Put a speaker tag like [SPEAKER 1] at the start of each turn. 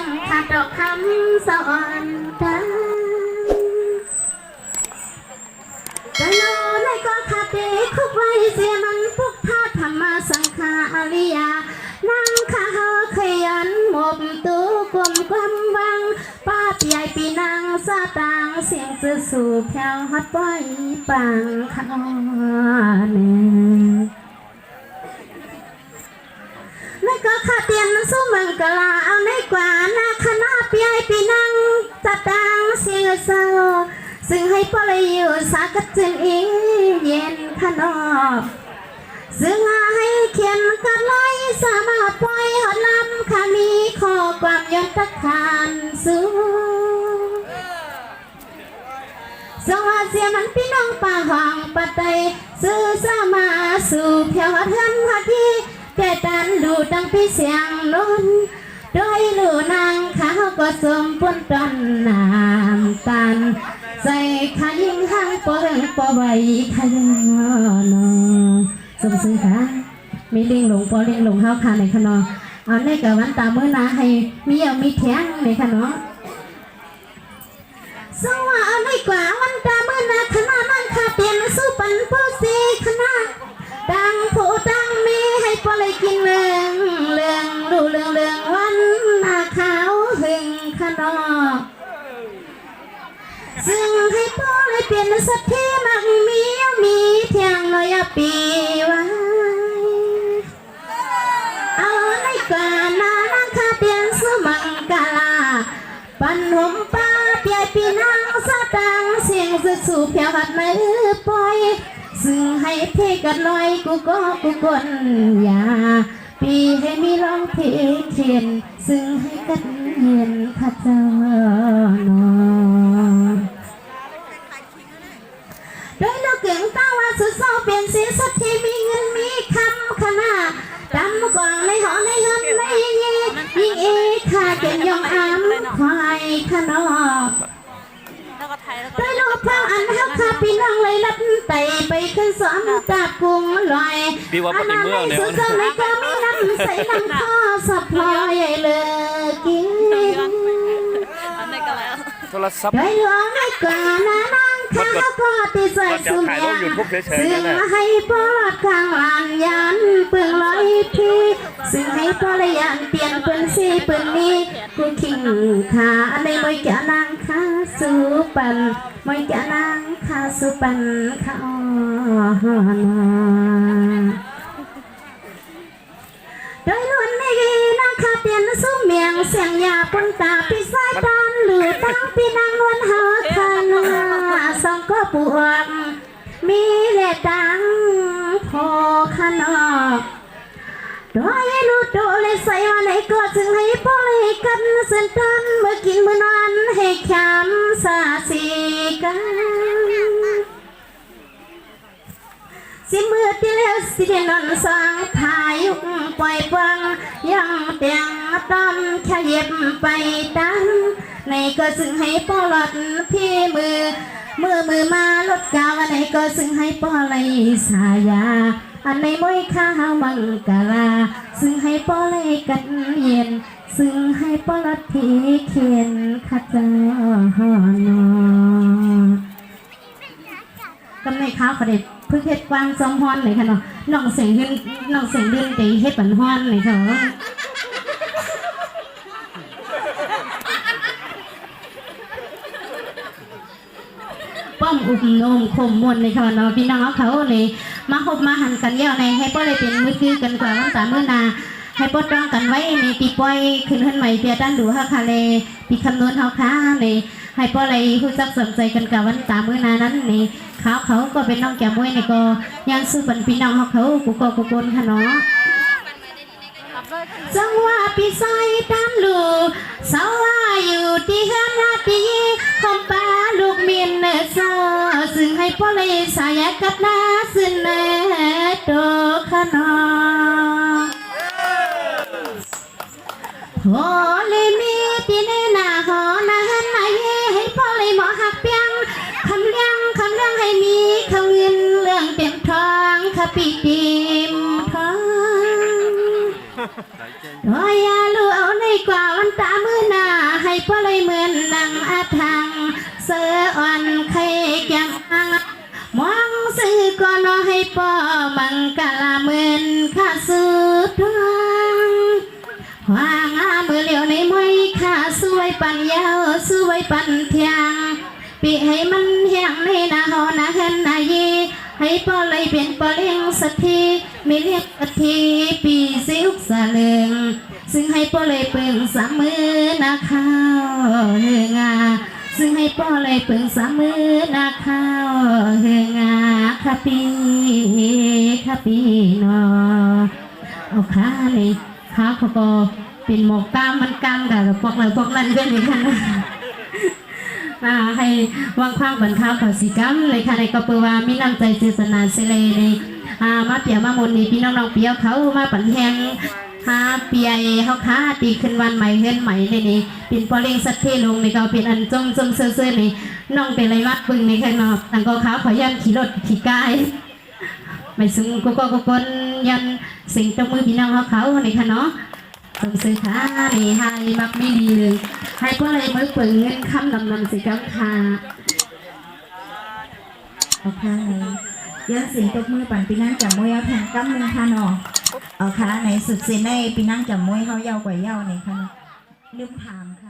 [SPEAKER 1] งขาดดอกคำสอนกันจะโน่ในก็ขาดเด็กคุกไว้เสียมันพุกท่าธรรมสังขาริยานั่งข้าขยันหมบตู้กลมความวังป้าใหญ่ปีนางซาตางเสียงจะสู่แผ่วฮัดไว้ปังข้าเนก็ขาเตียนสู้มังกลาเอาในกว่านาคณะปีไอปีนังจัดตังเสียเศร้าซึ่งให้พอเลยอยู่สากัดจึงอีเย็นขนอบซึ่งให้เขียนกันไว้สามารถปล่อยหอดลำขามีข้อความย้อนตะขานสู้สวัสดีมันพี่น้องป่าห้องปะไตซื้อสามาสู่เพียวหัดเฮินหัดที่แต่ตันดูดังพี่เสียงล้นโดยลูนางเขาก็สมปนตอนน้ำตันใส่ขายิ่งห้างปอเริงปอใบขยันสมซึ้งค่ะมีเลี้ยงหลงปอเลี้ยงหลงเฮาค่ะในขนอเอาในกับวันตาเมื่อนาให้มีเอามีแท้งในขนอสว่าเอาในกว่าวันตาเมื่อนาขณะนั่งขาเตียนสู้ปันโพสีขณะดังโผดังมีให้พอเลยกินเรื่องดูเรื่องวันนาขาวหึงขนอซึ่งให้พอเลยเปลี่ยนสักทีมักมีเทียงน้อยปีไว้เอาในกว่านานั่งขาเตียนสู้มังกาลาปันหมป้าเปียปีนางสะตังเสียงจะสู่เพียวหัดมือปล่อยซึ่งให้เพกันลอยกูกนอย่าปีให้มีร้องเพลงเขียนซึ่งให้กันเย็นข้าเจ้านอนโดยเราเก่งต้าว่าสุดเศร้าเปลี่ยนเสียสักทีมีเงินมีคำขนาดดำกว่างในหอในเฮินในยิ่งข้าเก่งยองอ้ำควายขนอโดยรูปเผาอันฮักข้าพี่น้องเลยลัดไตไปขึ้นสอนจากกุ้งลอยอันนั้นในสุดเศร้าในก็มีน้ำใส่ลำคอสับพลอยใหญ่เลยกิน
[SPEAKER 2] โทรศัพท์
[SPEAKER 1] โดยหลวงในกว่านานั่งข้าก็ติดใส่สุเมียซึ่งให้ปอดข้างลานยันเปลืองลอยพี่ซึ่งให้ปอดยันเปลี่ยนเปลืองสีเปลืองนี้กูขิงขาในมวยแก่นางข้าสู้ปันมวยแก่นางข้าสู้ปันข้าโดยล้วนในนางข้าเปลี่ยนสู้เมียงเสียงยาปนตาพี่สายตาหรือตั้งพี่นางนวลหาคันสองก็ปวดมีเล็ดดังพอขนอกโดยรู้โดเลยใส่ว่าในก็จึงให้ปล่อยกันเส้นตันเมื่อกินเมื่อนอนให้ขำสาสีกันสิมือที่แล้วสิเดนอนสางทายุกปล่อยฟังยังเตียงต้อมแค่เย็บไปตั้งในก็จึงให้ปลอดพี่มือมาลดกาวในก็ซึ่งให้ปอเลยสายาอันในมวยข้าวมังกลาซึ่งให้ปอเลยกันเย็นซึ่งให้ปอลดพี่เขียนข้าเจ้านอกำในข้าวขดิบพึ่งเฮ็ดกวางจอมฮอนเลยค่ะเนาะน้องเสียงยืนตีเฮ็ดปันฮอนเลยค่ะป้อมอุบนมคมมวลในค่ะเนาะพี่น้องเขาเลยมาหบมาหันกันเยอะในให้ป้อเลยเป็นมือคือกันกว่าวันตาเมื่อนาให้ป้อร้องกันไว้ในปีปอยขึ้นขึ้นใหม่เพียด้านดูฮะค่ะเลยปีคำนวณเขาค้าเลยให้ป้อเลยผู้จักสนใจกันกับวันตาเมื่อนานั้นนี่เขาก็เป็นน้องแก้มมวยนี่ก็ยังสู้เป็นพี่น้องเขากูกนค่ะเนาะจังว่าพี่ใส่ตามลูกสาวว่าอยู่ที่ห้างนาทีคอมป้าลูกเมียนเนซอซึ่งให้พ่อเลยสายกับน้าซึ่งเนโตขนอพอเลยมีที่ในหน้าหอนาหันไหนให้พ่อเลยหมอหักเปียงคำเลี้ยงให้มีคำเงินเรื่องเต็มทองข้าปีติมทองรอยยาลูเอาในกว่าวันตามือ เพราะเลยเหมือนดังอาทังเสืออ่อนไข่แก้มมองซื้อก็นอให้ป่อมังกะลาเหมือนข้าสุดดวงวางามือเหลียวในมวยข้าสวยปันยาวสวยปันเทียงปีให้มันเฮียงในนาหอนาเห็นนายีให้ป่อเลยเปลี่ยนป่อเลี้ยงสักทีมีเรียกสักทีปีสิวสะเลืองซึ่งให้ป่อเลยเปึงสามมือนาข้าวเฮืองาซึ่งให้ป่อเลยเปึงสามมือนาข้าวเฮืองาค่ะปีนอเอาขาเลยขาเขาก็เป็นหมอกกามมันกางแต่พวกเราพวกนั้นเป็นอย่างนั้นให้วางความบันเทาขอสีกรรมเลยค่ะในกระปือว่ามีน้ำใจเจตนาเสเลยในมาเปียมามนนี่พี่น้องๆเปียเขามาปั่นแหงเปียเขาค้าตีขึ้นวันใหม่เฮือนใหม่ในนี้เป็นปอเล้งสักเทลงในก็เป็นอันจงเซื่อนี่น้องเป็นไรมัดบึงในแค่นอกต่างก็เขาขอยันขี่รถขี่กายไม่ซึ้งก็คนยันสิ่งตรงมือพี่น้องเขาในค่ะเนาะส่งซื้อค้านี่ให้มักไม่ดีเลยให้พวกเลยมือเปิงเงินคำนำสิครับค่ะ
[SPEAKER 2] เอาค่ะยันสิงตบมือปั่นปีนั่งจับมวยเอาแทงกั้มหนึ่งค่ะเนาะเอาค่ะในสุดสินในปีนั่งจับมวยเขาเย้ากว่าเย้าในค่ะลืมถามค่ะ